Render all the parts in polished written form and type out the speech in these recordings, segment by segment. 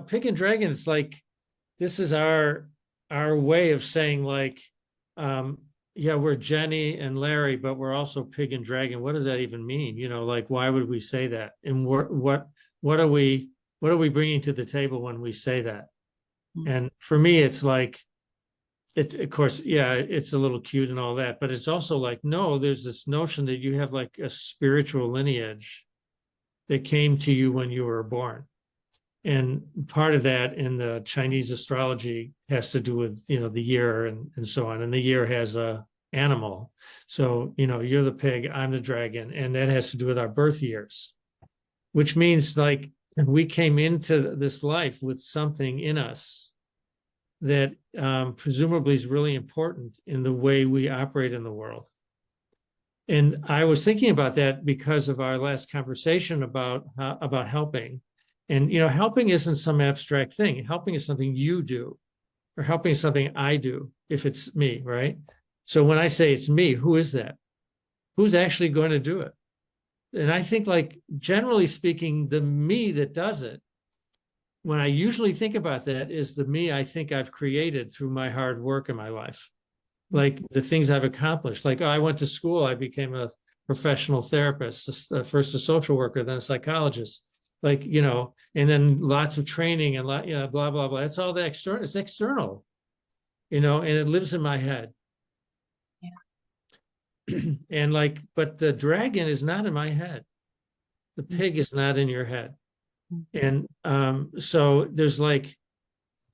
Pig and dragon is like, this is our way of saying like, um, yeah, we're Jenny and Larry, but we're also pig and dragon. What does that even mean? Like, why would we say that? And what are we bringing to the table when we say that? And for me, it's like, it's of course, yeah, it's a little cute and all that, but it's also like, no, there's this notion that you have like a spiritual lineage that came to you when you were born. And part of that in the Chinese astrology has to do with, the year and so on. And the year has a animal. So, you're the pig, I'm the dragon, and that has to do with our birth years, which means like we came into this life with something in us that presumably is really important in the way we operate in the world. And I was thinking about that because of our last conversation about helping. And helping isn't some abstract thing. Helping is something you do, or helping is something I do if it's me, right? So when I say it's me, who is that? Who's actually going to do it? And I think, like, generally speaking, the me that does it, when I usually think about that, is the me I think I've created through my hard work in my life. Like the things I've accomplished. Like, I went to school, I became a professional therapist, first a social worker, then a psychologist. Like, and then lots of training and blah, blah, blah. It's all the external, it's external, and it lives in my head. And like, but the dragon is not in my head. The pig is not in your head. And so there's like,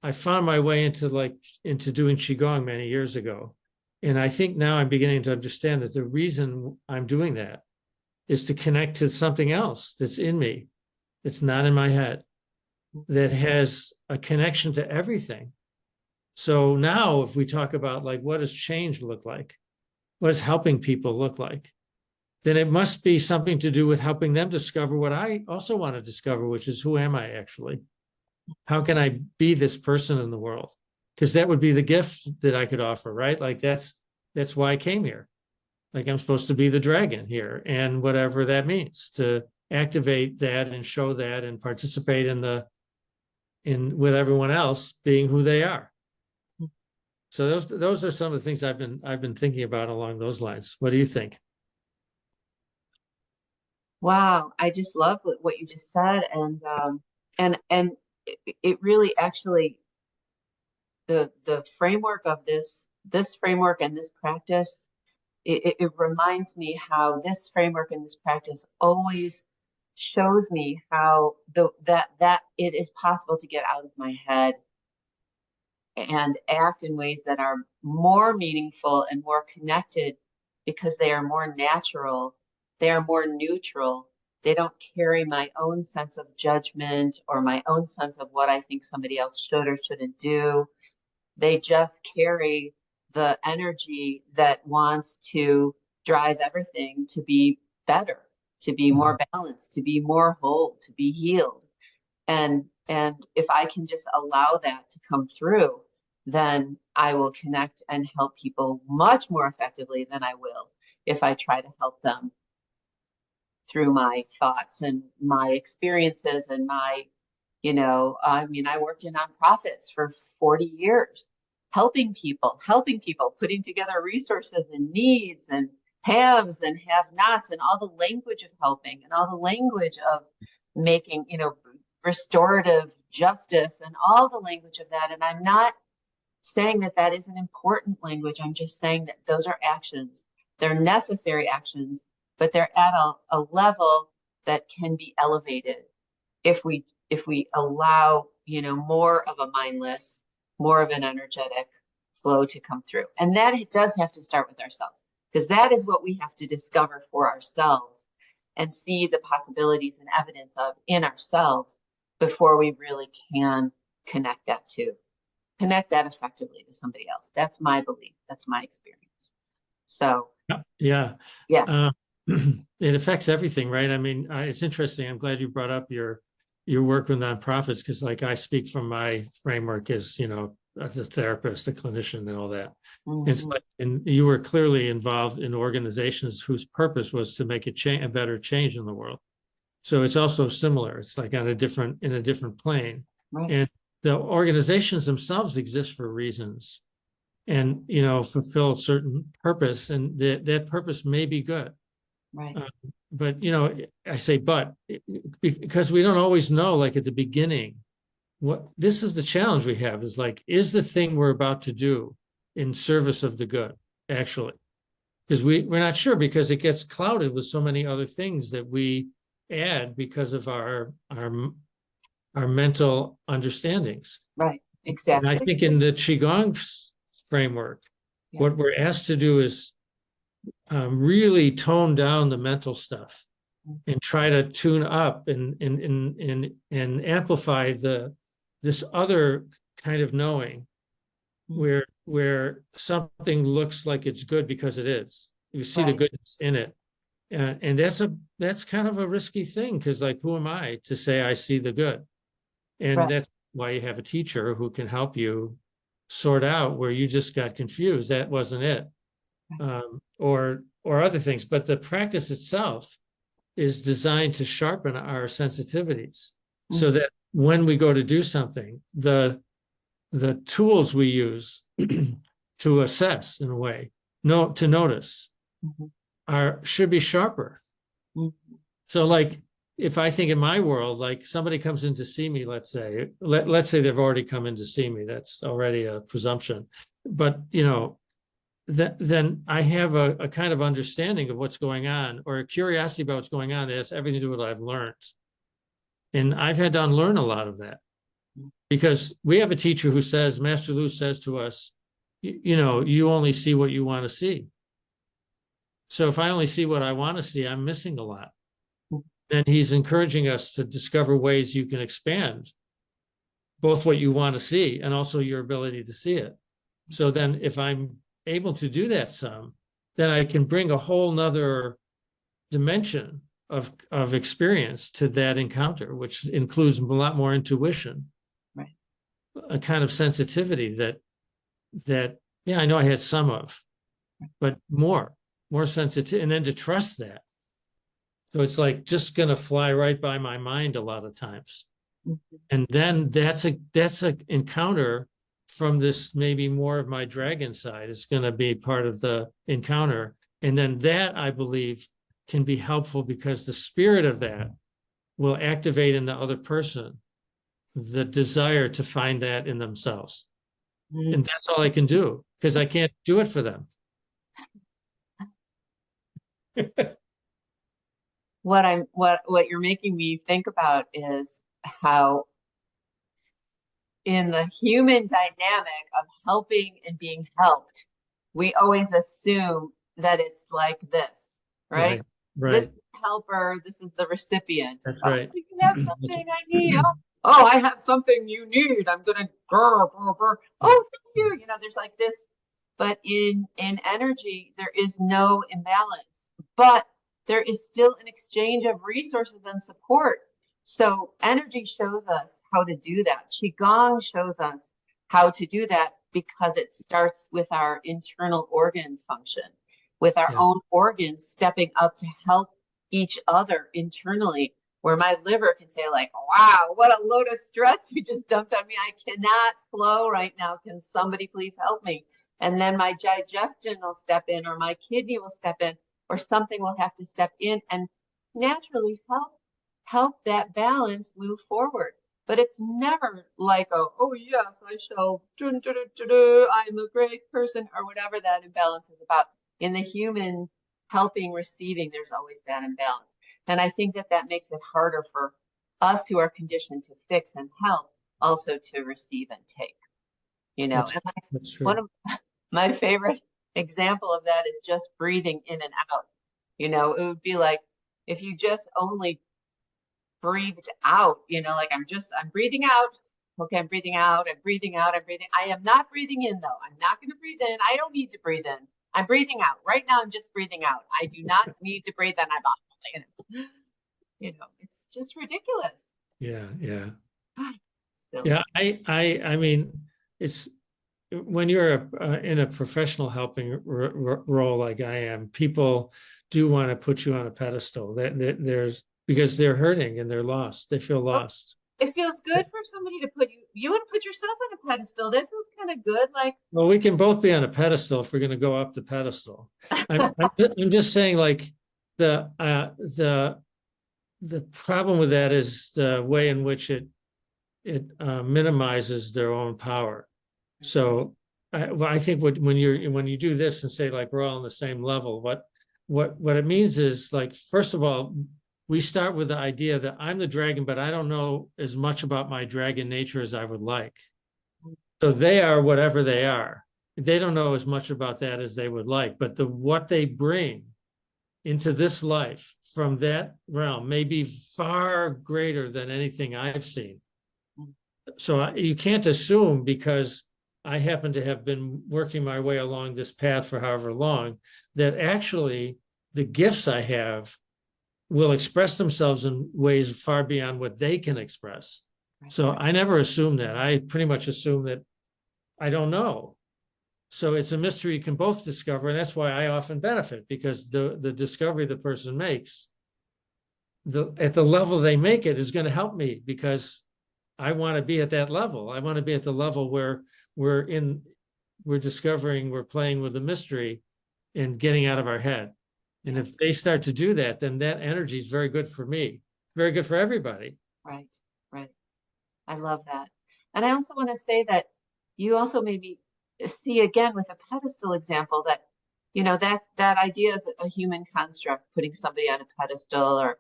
I found my way into doing Qigong many years ago. And I think now I'm beginning to understand that the reason I'm doing that is to connect to something else that's in me, that's not in my head, that has a connection to everything. So now if we talk about like, what does change look like? What does helping people look like? Then it must be something to do with helping them discover what I also want to discover, which is, who am I actually? How can I be this person in the world? Because that would be the gift that I could offer, right? Like that's why I came here. Like, I'm supposed to be the dragon here, and whatever that means, to activate that and show that and participate in with everyone else being who they are. So those are some of the things I've been thinking about along those lines. What do you think? Wow, I just love what you just said, and it really actually the framework of this framework and this practice, it reminds me how this framework and this practice always shows me how that it is possible to get out of my head and act in ways that are more meaningful and more connected because they are more natural, they are more neutral. They don't carry my own sense of judgment or my own sense of what I think somebody else should or shouldn't do. They just carry the energy that wants to drive everything to be better, to be more balanced, to be more whole, to be healed. And if I can just allow that to come through, then I will connect and help people much more effectively than I will if I try to help them through my thoughts and my experiences and I mean, I worked in nonprofits for 40 years, helping people, putting together resources and needs and haves and have nots and all the language of helping and all the language of making, restorative justice and all the language of that. And I'm not saying that that is an important language. I'm just saying that those are actions. They're necessary actions, but they're at a level that can be elevated if we allow, more of a mindless, more of an energetic flow to come through. And that it does have to start with ourselves, because that is what we have to discover for ourselves and see the possibilities and evidence of in ourselves before we really can connect that effectively to somebody else. That's my belief. That's my experience. So, Yeah. yeah. It affects everything, right? I mean, it's interesting. I'm glad you brought up your work with nonprofits, because like, I speak from my framework as, as a therapist, a clinician, and all that. It's like, and you were clearly involved in organizations whose purpose was to make a better change in the world. So it's also similar. It's like in a different plane. Right. And the organizations themselves exist for reasons and, fulfill a certain purpose, and that purpose may be good. Right. But, I say, but because we don't always know, like at the beginning, this is the challenge we have is like, is the thing we're about to do in service of the good, actually? Because we're not sure, because it gets clouded with so many other things that we add because of our mental understandings. Right. And I Exactly. think in the Qigong framework, Yeah. what we're asked to do is really tone down the mental stuff and try to tune up and amplify this other kind of knowing where something looks like it's good because it is. You see the Right. goodness in it. And that's kind of a risky thing, because like, who am I to say I see the good? And Right. that's why you have a teacher who can help you sort out where you just got confused. That wasn't it. Or other things. But the practice itself is designed to sharpen our sensitivities so that when we go to do something, the tools we use to assess, in a way, to notice, should be sharper. So like, if I think in my world, like somebody comes in to see me, let's say they've already come in to see me, that's already a presumption. But then I have a kind of understanding of what's going on, or a curiosity about what's going on that has everything to do with what I've learned. And I've had to unlearn a lot of that, because we have a teacher who says, Master Lu says to us, you only see what you want to see. So if I only see what I want to see, I'm missing a lot. And he's encouraging us to discover ways you can expand both what you want to see and also your ability to see it. So then if I'm able to do that then I can bring a whole nother dimension of experience to that encounter, which includes a lot more intuition, right, a kind of sensitivity that I know I had some of, but more sensitive, and then to trust that. So it's like just going to fly right by my mind a lot of times. And then that's a encounter from this, maybe more of my dragon side is going to be part of the encounter. And then that, I believe, can be helpful, because the spirit of that will activate in the other person the desire to find that in themselves. And that's all I can do, because I can't do it for them. What you're making me think about is how in the human dynamic of helping and being helped, we always assume that it's like this, right? Right. This helper, this is the recipient. That's Oh, right. you can have something I need. Oh, I have something you need. I'm gonna grr. Oh, thank you. There's like this, but in energy, there is no imbalance, but there is still an exchange of resources and support. So energy shows us how to do that. Qigong shows us how to do that, because it starts with our internal organ function, with our own organs stepping up to help each other internally, where my liver can say like, wow, what a load of stress you just dumped on me. I cannot flow right now. Can somebody please help me? And then my digestion will step in, or my kidney will step in, or something will have to step in and naturally help that balance move forward. But it's never like, oh yes, I shall, I'm a great person, or whatever that imbalance is about. In the human helping, receiving, there's always that imbalance. And I think that makes it harder for us who are conditioned to fix and help, also to receive and take. That's true. One of my favorite example of that is just breathing in and out. It would be like if you just only breathed out, like I'm breathing out. Okay, I'm breathing out, I'm breathing out, I'm breathing. I am not breathing in though. I'm not going to breathe in. I don't need to breathe in. I'm breathing out. Right now I'm just breathing out. I do not need to breathe in. It's just ridiculous. Yeah. Still. Yeah, I mean, it's when you're in a professional helping role like I am, people do want to put you on a pedestal. There's because they're hurting and they're lost. They feel lost. it feels good for somebody to put you would put yourself on a pedestal. That feels kind of good. Like, Well, we can both be on a pedestal if we're going to go up the pedestal. I'm just saying, like, the problem with that is the way in which it minimizes their own power. So I think when you do this and say, like, we're all on the same level, what it means is, like, first of all, we start with the idea that I'm the dragon, but I don't know as much about my dragon nature as I would like. So they are whatever they are. They don't know as much about that as they would like, but what they bring into this life from that realm may be far greater than anything I've seen. So you can't assume, because I happen to have been working my way along this path for however long, that actually the gifts I have will express themselves in ways far beyond what they can express. So I never assume that. I pretty much assume that I don't know. So it's a mystery you can both discover, and that's why I often benefit, because the discovery the person makes, at the level they make it, is going to help me, because I want to be at that level. I want to be at the level where we're discovering, we're playing with the mystery and getting out of our head. And if they start to do that, then that energy is very good for me, very good for everybody. right, right. I love that. And I also want to say that you also maybe see again with a pedestal example that, that idea is a human construct, putting somebody on a pedestal,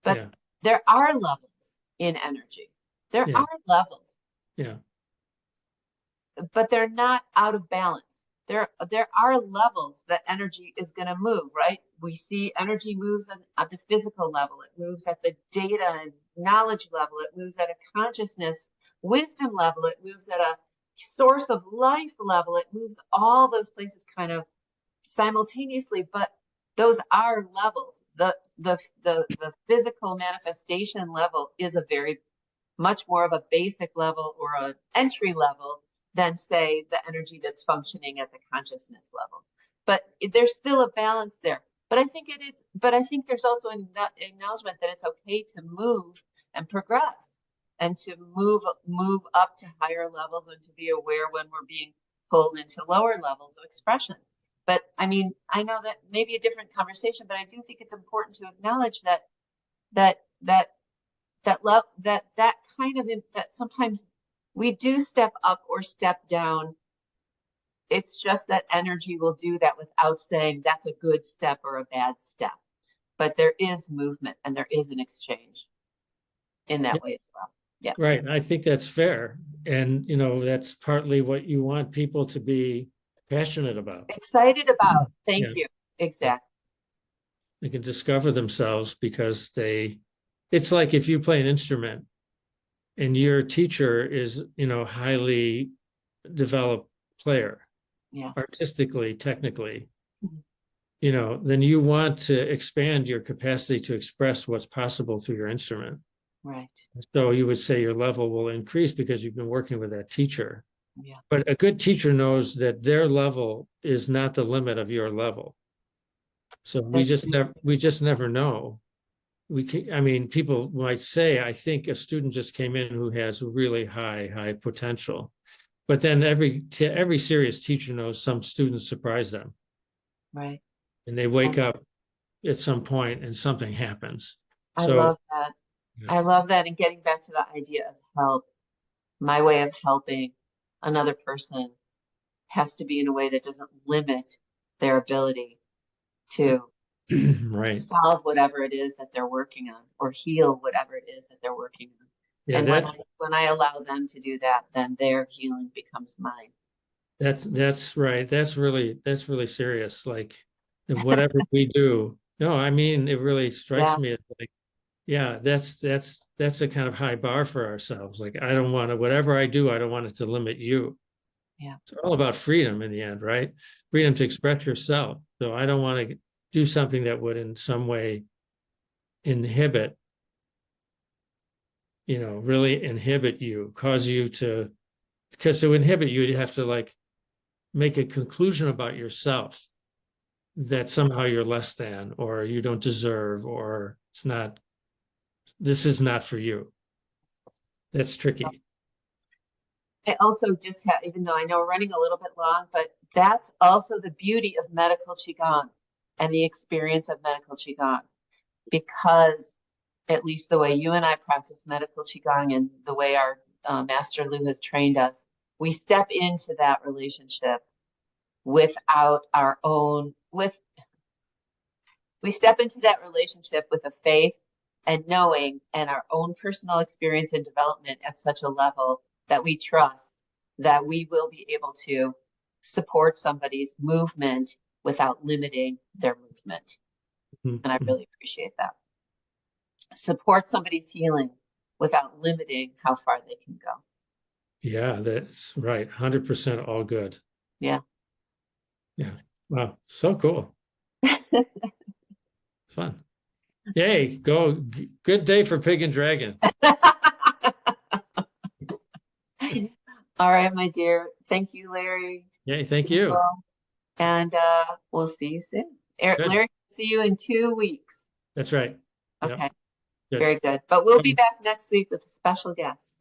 but Yeah, there are levels in energy. There yeah, are levels, yeah, but they're not out of balance. There are levels that energy is going to move, right? We see energy moves at the physical level. It moves at the data and knowledge level. It moves at a consciousness, wisdom level. It moves at a source of life level. It moves all those places kind of simultaneously, but those are levels. The physical manifestation level is a very much more of a basic level or an entry level than, say, the energy that's functioning at the consciousness level. But there's still a balance there. But I think it is. But I think there's also an acknowledgement that it's okay to move and progress, and to move up to higher levels, and to be aware when we're being pulled into lower levels of expression. But I mean, I know that may be a different conversation, but I do think it's important to acknowledge that love, that kind of that sometimes we do step up or step down. It's just that energy will do that without saying that's a good step or a bad step. But there is movement and there is an exchange in that way as well. Yeah. right. I think that's fair. And, that's partly what you want people to be passionate about. Excited about. Yeah. Thank you. Exactly. They can discover themselves because it's like if you play an instrument and your teacher is, highly developed player, Yeah. artistically, technically, Mhm. then you want to expand your capacity to express what's possible through your instrument. Right. So you would say your level will increase because you've been working with that teacher. Yeah. But a good teacher knows that their level is not the limit of your level. So That's we just never know. I mean, people might say, I think a student just came in who has really high potential. But then every serious teacher knows some students surprise them, right. and they wake And up at some point and something happens. I So love that. yeah, I love that. And getting back to the idea of help, my way of helping another person has to be in a way that doesn't limit their ability to right. solve whatever it is that they're working on, or heal whatever it is that they're working on. Yeah, And when I allow them to do that, then their healing becomes mine. that's right. That's really serious. Like, whatever we do. No, I mean, it really strikes Yeah, me as like, yeah, that's a kind of high bar for ourselves. Like, I don't want to, whatever I do, I don't want it to limit you. yeah, It's all about freedom in the end, right? Freedom to express yourself. So I don't want to do something that would in some way inhibit, really inhibit you, cause you to, because to inhibit you, you have to, like, make a conclusion about yourself that somehow you're less than, or you don't deserve, or this is not for you. That's tricky. I also just have, even though I know we're running a little bit long, but that's also the beauty of medical Qigong and the experience of medical Qigong, because at least the way you and I practice medical Qigong and the way our Master Lu has trained us, we step into that relationship without our own, we step into that relationship with a faith and knowing and our own personal experience and development at such a level that we trust that we will be able to support somebody's movement without limiting their movement. And I Mhm. really appreciate that. Support somebody's healing without limiting how far they can go. Yeah, that's right. 100% all good. Yeah. Yeah. Wow. So cool. Fun. Yay. Good day for Pig and Dragon. All right, my dear. Thank you, Larry. Yay. Thank you. Beautiful. And we'll see you soon. Good. Larry, see you in 2 weeks. That's right. Yep. Okay, Good. very good. But we'll be back next week with a special guest.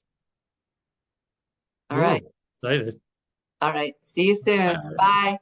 All Ooh, right. excited. All right. See you soon. Bye. Bye.